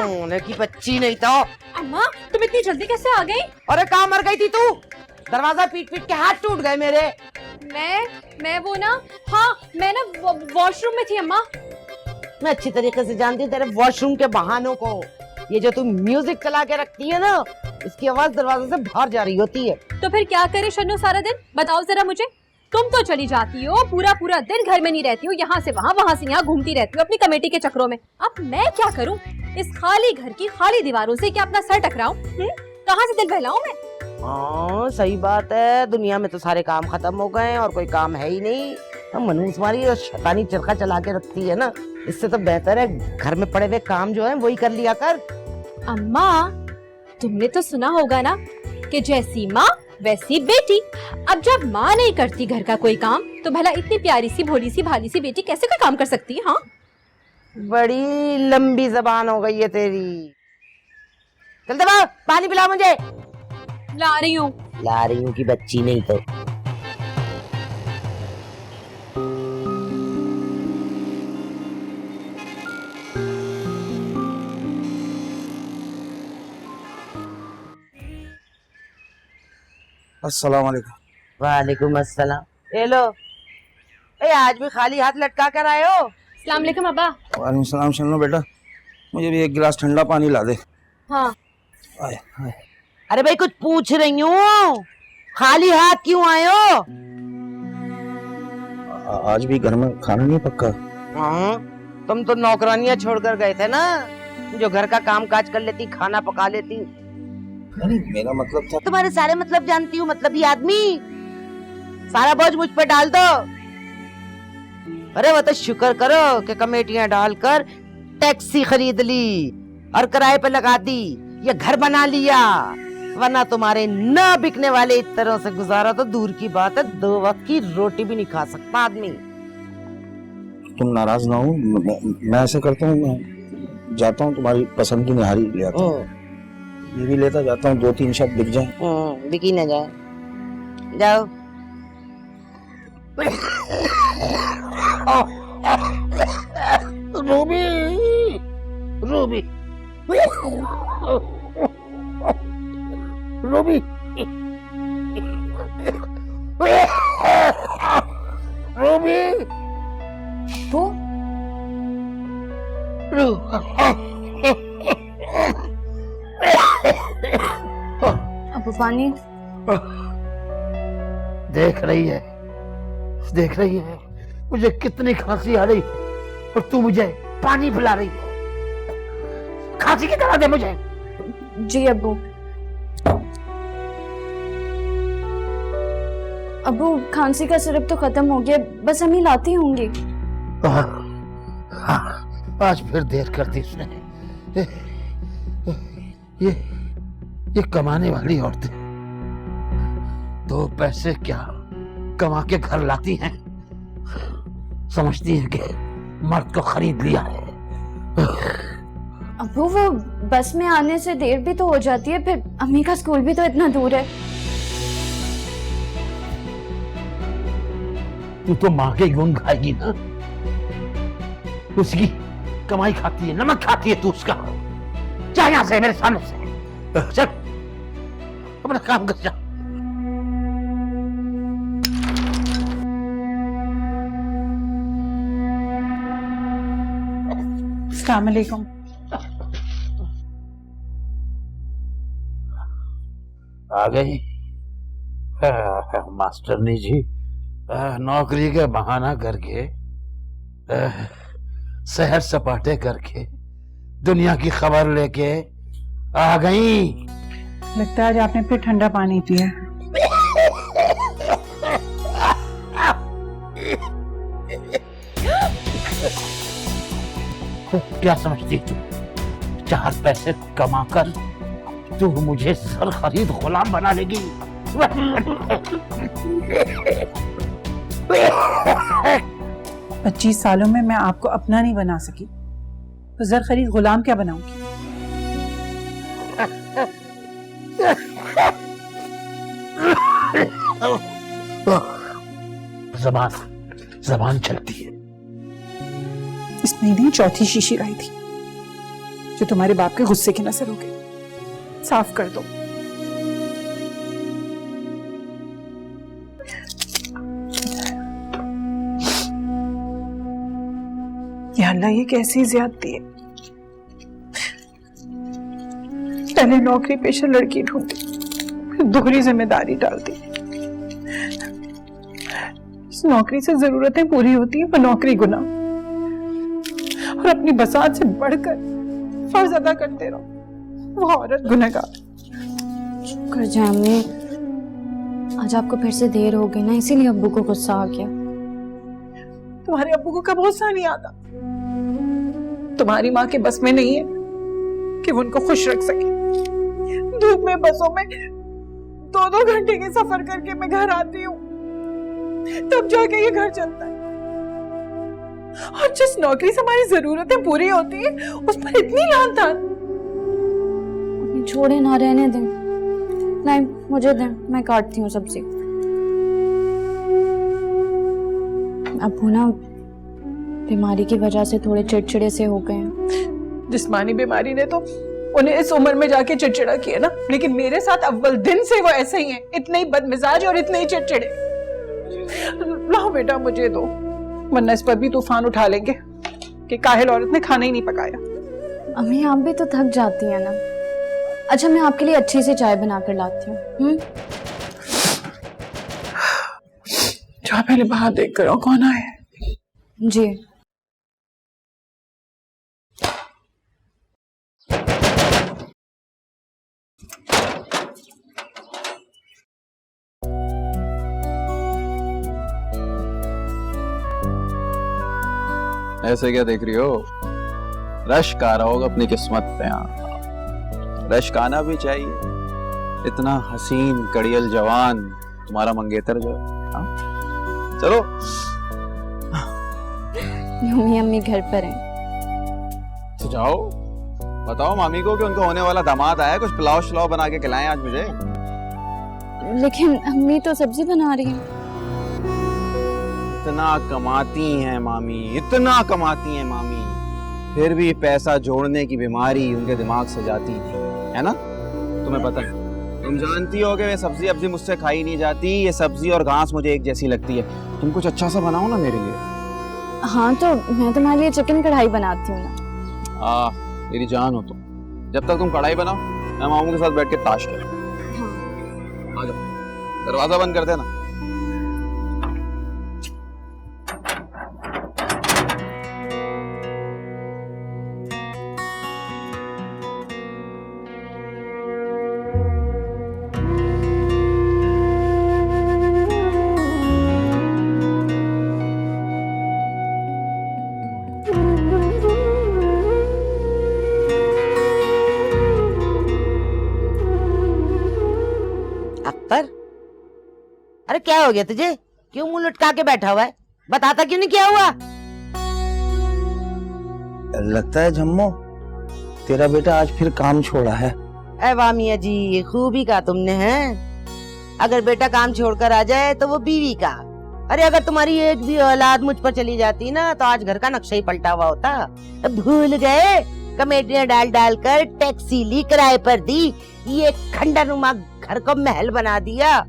सोने की बच्ची नहीं तो। अम्मा तुम इतनी जल्दी कैसे आ गई? अरे कहाँ मर गई थी तू? दरवाजा पीट पीट के हाथ टूट गए मेरे। मैं वो ना, हाँ मैं ना वॉशरूम में थी अम्मा। मैं अच्छी तरीके से जानती हूँ तेरे वॉशरूम के बहानों को। ये जो तू म्यूजिक चला के रखती है ना, इसकी आवाज दरवाजे से बाहर जा रही होती है। तो फिर क्या करे शन्नू सारा दिन, बताओ जरा मुझे। तुम तो चली जाती हो, पूरा पूरा दिन घर में नहीं रहती हो, यहाँ से वहाँ से यहाँ घूमती रहती हो अपनी कमेटी के चक्रों में। अब मैं क्या करूँ? इस खाली घर की खाली दीवारों से क्या अपना सर टकराऊं? कहाँ से दिल बहलाऊं मैं? हाँ सही बात है, दुनिया में तो सारे काम खत्म हो गए और कोई काम है ही नहीं। हम मनहूस मारी और शैतानी चरखा चला के रखती है ना, इससे तो बेहतर है घर में पड़े हुए काम जो है वही कर लिया कर। अम्मा तुमने तो सुना होगा ना कि जैसी माँ वैसी बेटी। अब जब माँ नहीं करती घर का कोई काम, तो भला इतनी प्यारी सी भोली सी भाली सी बेटी कैसे कोई काम कर सकती है? हाँ बड़ी लंबी जबान हो गई है तेरी। चल दबा, पानी पिला मुझे। ला रही हूँ। ला रही हूँ की बच्ची नहीं तो। अस्सलाम वालेकुम। वालेकुम अस्सलाम। ये लो, ए आज भी खाली हाथ लटका कर आए हो? अस्सलाम वालेकुम अब्बा। वालेकुम सलाम। शन्नो बेटा, मुझे भी एक गिलास ठंडा पानी ला दे। हाँ। आए, आए। अरे भाई कुछ पूछ रही हूँ, खाली हाथ क्यों आए हो? आज भी घर में खाना नहीं पक्का? हाँ, तुम तो नौकरानियां छोड़कर गए थे ना, जो घर का काम काज कर लेती, खाना पका लेती। नहीं, मेरा मतलब था। तुम्हारे सारे मतलब जानती हूँ, मतलब ये आदमी सारा बोझ मुझ पे डाल दो। अरे वो तो शुक्र करो कि कमेटियां डालकर टैक्सी खरीद ली और किराए पे लगा दी, ये घर बना लिया, वरना तुम्हारे न बिकने वाले इत्तरों से गुजारा तो दूर की बात है, 2 वक्त की रोटी भी नहीं खा सकता आदमी। तुम नाराज ना हो, मैं ऐसे करता हूँ, मैं जाता हूँ तुम्हारी पसंद की निहारी ले आता हूँ, ये भी लेता जाता हूँ, 2-3 शब्द बिक जाए। बिकी ना जाए, जाओ। रूबी, रूबी, रूबी, रूबी, वो अबू पानी। देख रही है, देख रही है मुझे कितनी खांसी आ रही और तू मुझे पानी पिला रही है। खांसी की तरह दे मुझे। जी अबू। अबू खांसी का सिरप तो खत्म हो गया, बस अम्मी लाती होंगी। हाँ, आज फिर देर कर दी उसने। ये कमाने वाली औरतें 2 पैसे क्या कमा के घर लाती हैं, समझती हैं कि मर्द को खरीद लिया है। अबू वो बस में आने से देर भी तो हो जाती है, फिर अम्मी का स्कूल भी तो इतना दूर है। तू तो माँ के गुण खाएगी ना, उसकी कमाई खाती है, नमक खाती है तू उसका। जा यहाँ से, मेरे सामने से चल, अपना काम कर जा। अस्सलाम वालेकुम। आ गई मास्टरनी जी, नौकरी के बहाना करके, शहर सपाटे करके दुनिया की खबर लेके आ गई। लगता है आज आपने फिर ठंडा पानी पिया। क्या समझती तू? 4 पैसे कमाकर तू मुझे सर खरीद गुलाम बना लेगी? 25 सालों में मैं आपको अपना नहीं बना सकी, तो जर खरीद गुलाम क्या बनाऊंगी? जबान चलती है। इस महीने 4थी शीशी आई थी। जो तुम्हारे बाप के गुस्से की नजर हो गई। साफ कर दो। या अल्लाह, ये कैसी ज्यादती है। पहले नौकरी पेशा लड़की ढूंढी, फिर दोहरी जिम्मेदारी डाल दी। इस नौकरी से जरूरतें पूरी होती है, वो नौकरी गुनाह, और अपनी बसात से बढ़कर फर्ज अदा करते रहो, वो औरत गुनहगार। कर जाए अम्मी, आज आपको फिर से देर हो गई ना, इसीलिए अब्बू को गुस्सा आ गया। तुम्हारे अब्बू को कब गुस्सा नहीं आता? तुम्हारी माँ के बस में नहीं है कि वो उनको खुश रख सके। धूप में बसों में 2-2 घंटे के सफर करके मैं घर आती हूँ, तब जाके ये घर चलता है। और जिस नौकरी से हमारी जरूरतें पूरी होती है, उस पर इतनी लानतान। अम्मी छोड़े ना, रहने दें। नहीं, मुझे दें, मैं काटती हूँ सब्जी। अब्बू ना बीमारी की वजह से थोड़े चिड़चिड़े से हो गए हैं। जिस्मानी बीमारी ने तो उन्हें इस उम्र में जाके चिड़चिड़ा किया ना, लेकिन मेरे साथ अव्वल दिन से वो ऐसे ही हैं, इतने ही बदमिजाज और इतने ही चिड़चिड़े। लाओ बेटा, मुझे दो, वरना इस पर भी तूफान उठा लेंगे कि काहिल औरत ने खाना ही नहीं पकाया। अम्मी आप भी तो थक जाती है ना। अच्छा, मैं आपके लिए अच्छी सी चाय बना कर लाती हूँ। जा पहले बाहर देख कर आओ कौन आए। जी। ऐसे क्या देख रही हो? रश्क आ रहा होगा अपनी किस्मत पे। यहाँ रश्क आना भी चाहिए। इतना हसीन कड़ियल जवान तुम्हारा मंगेतर जो है। चलो। मम्मी अम्मी घर पर हैं। तो जाओ, बताओ मामी को कि उनका होने वाला दामाद आया, कुछ पुलाव शलाव बना के खिलाएं आज मुझे। लेकिन अम्मी तो सब्जी बना रही हैं। इतना कमाती हैं मामी, इतना कमाती हैं मामी, फिर भी पैसा जोड़ने की बीमारी उनके दिमाग से जाती थी, है ना? तुम्हें पता है, तुम जानती हो कि ये सब्जी अब्जी मुझसे खाई नहीं जाती। ये सब्जी और घास मुझे एक जैसी लगती है। तुम कुछ अच्छा सा बनाओ ना मेरे लिए। हाँ, तो मैं तुम्हारे लिए चिकन कढ़ाई बनाती हूँ ना। मेरी जान हो तुम। जब तक तुम कढ़ाई बनाओ, मैं मामू के साथ बैठ के ताश खेलूं। हाँ। आ जाओ, दरवाजा बंद कर देना। अख्तर, अरे क्या हो गया तुझे? क्यों मुंह लटका के बैठा हुआ है? बताता क्यों नहीं क्या हुआ? लगता है जम्मो तेरा बेटा आज फिर काम छोड़ा है। ए वाह मियां जी, खूबी का तुमने है। अगर बेटा काम छोड़कर आ जाए तो वो बीवी का। अरे अगर तुम्हारी एक भी औलाद मुझ पर चली जाती ना, तो आज घर का नक्शा ही पलटा हुआ होता। भूल गए? कमेटियां डाल डाल कर टैक्सी ली, किराए पर दी, ये खंडरनुमा घर को महल बना दिया।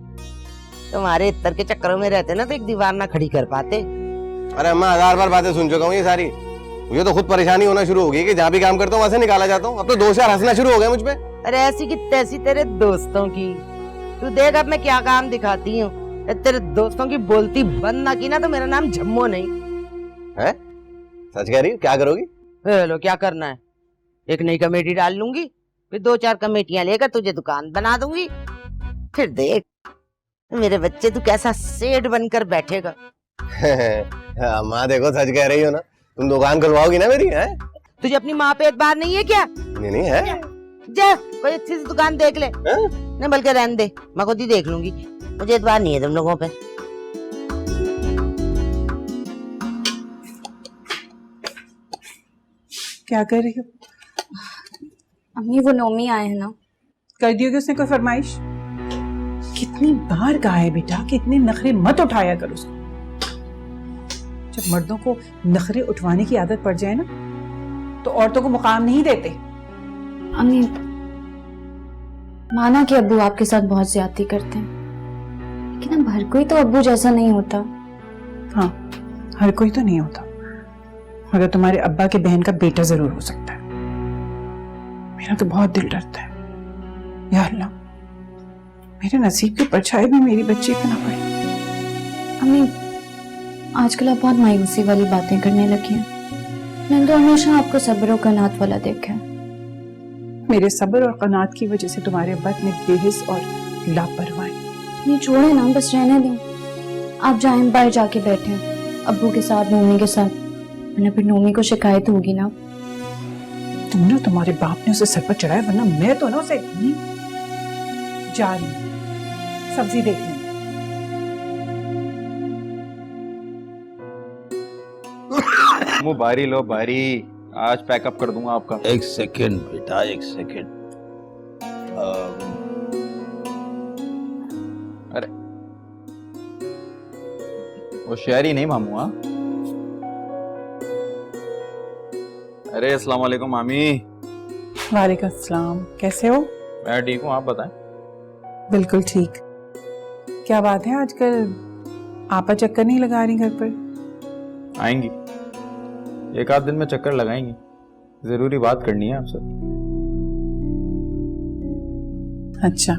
तुम्हारे इतर के चक्करों में रहते ना तो एक दीवार ना खड़ी कर पाते। अरे मैं 1000 बार बातें सुन चुका हूँ ये सारी। मुझे तो खुद परेशानी होना शुरू हो गई कि जहाँ भी काम करता हूँ वहां से निकाला जाता हूँ। अब तो दोस्त यार हंसना शुरू हो गया मुझ पे। अरे ऐसी की तैसी तेरे दोस्तों की। तू देख अब मैं क्या काम दिखाती हूँ। तेरे दोस्तों की बोलती बंद ना की ना तो मेरा नाम जम्मो नहीं है। सच कह रही हो? क्या करोगी? लो क्या करना है, एक नई कमेटी डाल लूंगी, फिर 2-4 कमेटियां लेकर तुझे दुकान बना दूंगी। फिर देख मेरे बच्चे, तू कैसा सेठ बनकर बैठेगा। माँ देखो, सच कह रही हो ना? तुम दुकान खुलवाओगी ना मेरी? है तुझे अपनी माँ पे एतबार नहीं है क्या? नहीं है। जा कोई अच्छी सी दुकान देख ले। नहीं बल्कि रहने दे, मैं खुद ही देख लूंगी। मुझे एतबार नहीं है तुम लोगों पे। क्या कर रही हो? अम्मी वो नोमी आए हैं ना। कर दियोगे उसने कोई फरमाइश? कितनी बार कहा है बेटा कि इतने नखरे मत उठाया कर उसको। जब मर्दों को नखरे उठवाने की आदत पड़ जाए ना, तो औरतों को मुकाम नहीं देते। अम्मी, माना कि अब्बू आपके साथ बहुत ज्यादती करते हैं, लेकिन अब हर कोई तो अब्बू जैसा नहीं होता। हाँ, हर कोई तो नहीं होता, मगर तुम्हारे अब्बा के बहन का बेटा जरूर हो सकता है। मेरा तो बहुत दिल डरता है, या अल्लाह मेरे नसीब की परछाई भी मेरी बच्ची पे ना पड़े। अम्मी, आजकल आप बहुत मायूसी वाली बातें करने लगी हैं। मैंने तो हमेशा आपको सब्र और कनात वाला देखा है। मेरे सब्र और कनात की वजह से तुम्हारे अब्बा इतने बेहिस और लापरवाही। नहीं छोड़े ना, बस रहने दें। आप जाएं, बाहर जाके बैठे अब्बू के साथ, नोमी के साथ, वरना फिर नोमी को शिकायत होगी ना। तुमने, तुम्हारे बाप ने उसे सर पर चढ़ाया, वरना मैं तो ना उसे जा रही हूं सब्जी देखने। मुँह बारी लो बारी, आज पैकअप कर दूंगा आपका। एक सेकंड बेटा, एक सेकंड। अरे वो शहरी नहीं मामू। हाँ, अरे अस्सलाम वालेकुम मामी। वालेकुम अस्सलाम, कैसे हो? मैं ठीक हूँ, आप बताएं। बिल्कुल ठीक। क्या बात है, आजकल आपा चक्कर नहीं लगा रही घर पर? आएंगी, एक आध दिन में चक्कर लगाएंगी, जरूरी बात करनी है आपसे। अच्छा,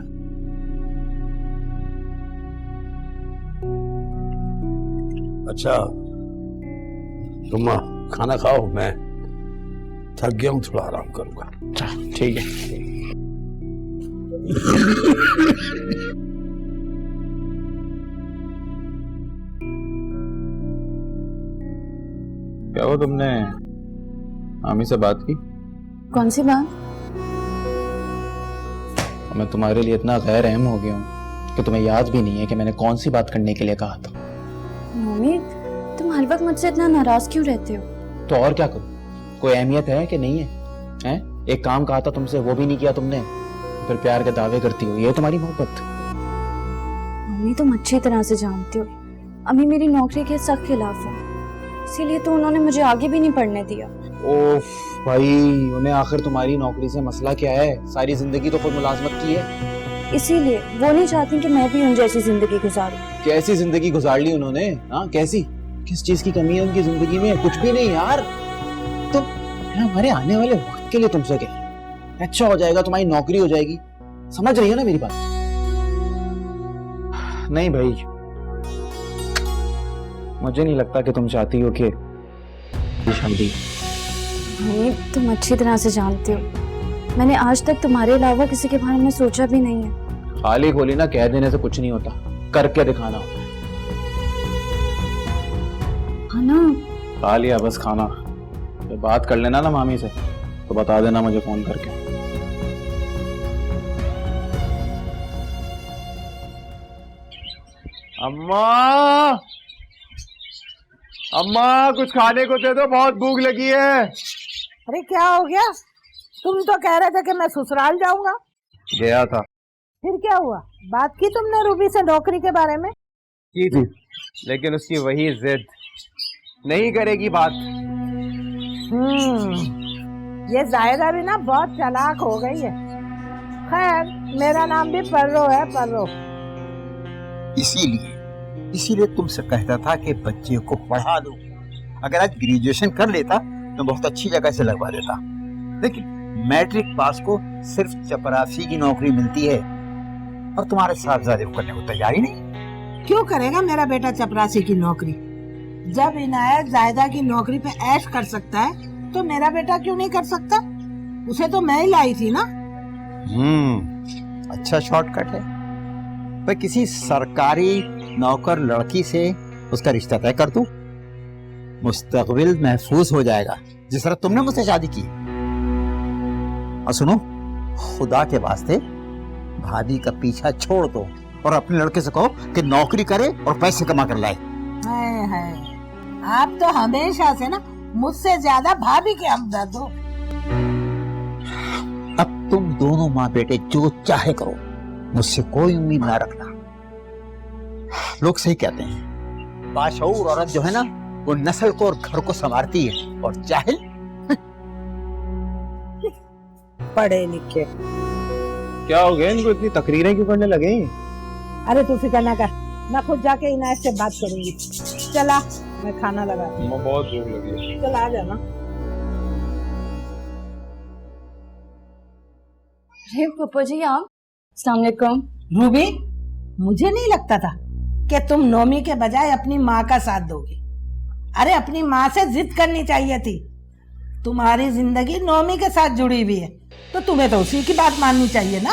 अच्छा तुम खाना खाओ, मैं थक गया हूँ, थोड़ा आराम करूंगा। ठीक है। क्या वो तुमने मामी से बात की? कौन सी बात? मैं तुम्हारे लिए इतना गैर अहम हो गया हूँ कि तुम्हें याद भी नहीं है कि मैंने कौन सी बात करने के लिए कहा था। मम्मी, तुम हर वक्त मुझसे इतना नाराज क्यों रहते हो? तो और क्या करूं, कोई अहमियत है कि नहीं है? हैं? एक काम कहा था तुमसे, वो भी नहीं किया तुमने, फिर प्यार के दावे करती हो, ये तुम्हारी मोहब्बत? मम्मी, तुम अच्छी तरह से जानती हो अम्मी मेरी नौकरी के सख्त खिलाफ है, इसीलिए तो उन्होंने मुझे आगे भी नहीं पढ़ने दिया। ओफ भाई, उन्हें आखिर तुम्हारी नौकरी से मसला क्या है? सारी जिंदगी तो खुद मुलाजमत की है। इसीलिए वो नहीं चाहती कि मैं भी उन जैसी जिंदगी गुजारूं। कैसी जिंदगी गुजार ली उन्होंने? हाँ, कैसी? किस चीज की कमी है उनकी जिंदगी में? कुछ भी नहीं यार। तो हमारे आने वाले वक्त के लिए तुमसे क्या, अच्छा हो जाएगा, तुम्हारी नौकरी हो जाएगी, समझ रही हो ना मेरी बात? नहीं भाई, मुझे नहीं लगता कि तुम चाहती हो कि शादी। मम्मी, तुम अच्छी तरह से जानते हो मैंने आज तक तुम्हारे अलावा किसी के बारे में सोचा भी नहीं है। खाली खोली ना कह देने से कुछ नहीं होता, करके दिखाना होता है। खाना? खा लिया बस खाना। तो बात कर लेना ना मामी से, तो बता देना मुझे फोन करके। अम्मा, अम्मा कुछ खाने को दे दो, बहुत भूख लगी है। अरे क्या हो गया? तुम तो कह रहे थे कि मैं ससुराल जाऊंगा। गया था। फिर क्या हुआ? बात की तुमने रूबी से नौकरी के बारे में? की थी, लेकिन उसकी वही जिद, नहीं करेगी बात। ये जायदा भी ना बहुत चालाक हो गई है। खैर, मेरा नाम भी पर्रो है, पर्रो। इसीलिए तुमसे कहता था कि बच्चे को पढ़ा दो। अगर आज ग्रेजुएशन कर लेता तो बहुत अच्छी जगह से लगवा देता, लेकिन मैट्रिक पास को सिर्फ चपरासी की नौकरी मिलती है और तुम्हारे साहबजादे को करने को तैयार ही नहीं। क्यों करेगा मेरा बेटा चपरासी की नौकरी? जब इनायत जायदा की नौकरी पे ऐश कर सकता है तो मेरा बेटा क्यों नहीं कर सकता? उसे तो मैं ही लाई थी ना। अच्छा शॉर्टकट है। पर किसी सरकारी नौकर लड़की से उसका रिश्ता तय कर दूं, मुस्तकबिल महफूज हो जाएगा, जिस तरह तुमने मुझसे शादी की। और सुनो, खुदा के वास्ते भाभी का पीछा छोड़ दो और अपने लड़के से कहो कि नौकरी करे और पैसे कमा कर लाए। हाय, आप तो हमेशा से ना मुझसे ज्यादा भाभी के हमदर्द हो। अब तुम दोनों माँ बेटे जो चाहे करो, मुझसे कोई उम्मीद ना रखना। लोग सही कहते हैं, बाशऊर औरत जो है ना, वो नस्ल को और घर को संवारती है, और जाहिल पढ़े लिखे। क्या हो गया इनको, इतनी तकरीरें क्यों करने लगे? अरे तू फिक्र ना कर, मैं खुद जाके इनायत से बात करूंगी। चला मैं खाना लगा, बहुत भूख लगी है। चला आ जाना। अरे पप्पा जी आप, अस्सलाम वालेकुम। रूबी, मुझे नहीं लगता था कि तुम नौमी के बजाय अपनी माँ का साथ दोगी। अरे अपनी माँ से जिद करनी चाहिए थी। तुम्हारी जिंदगी नौमी के साथ जुड़ी हुई है तो तुम्हें तो उसी की बात माननी चाहिए ना।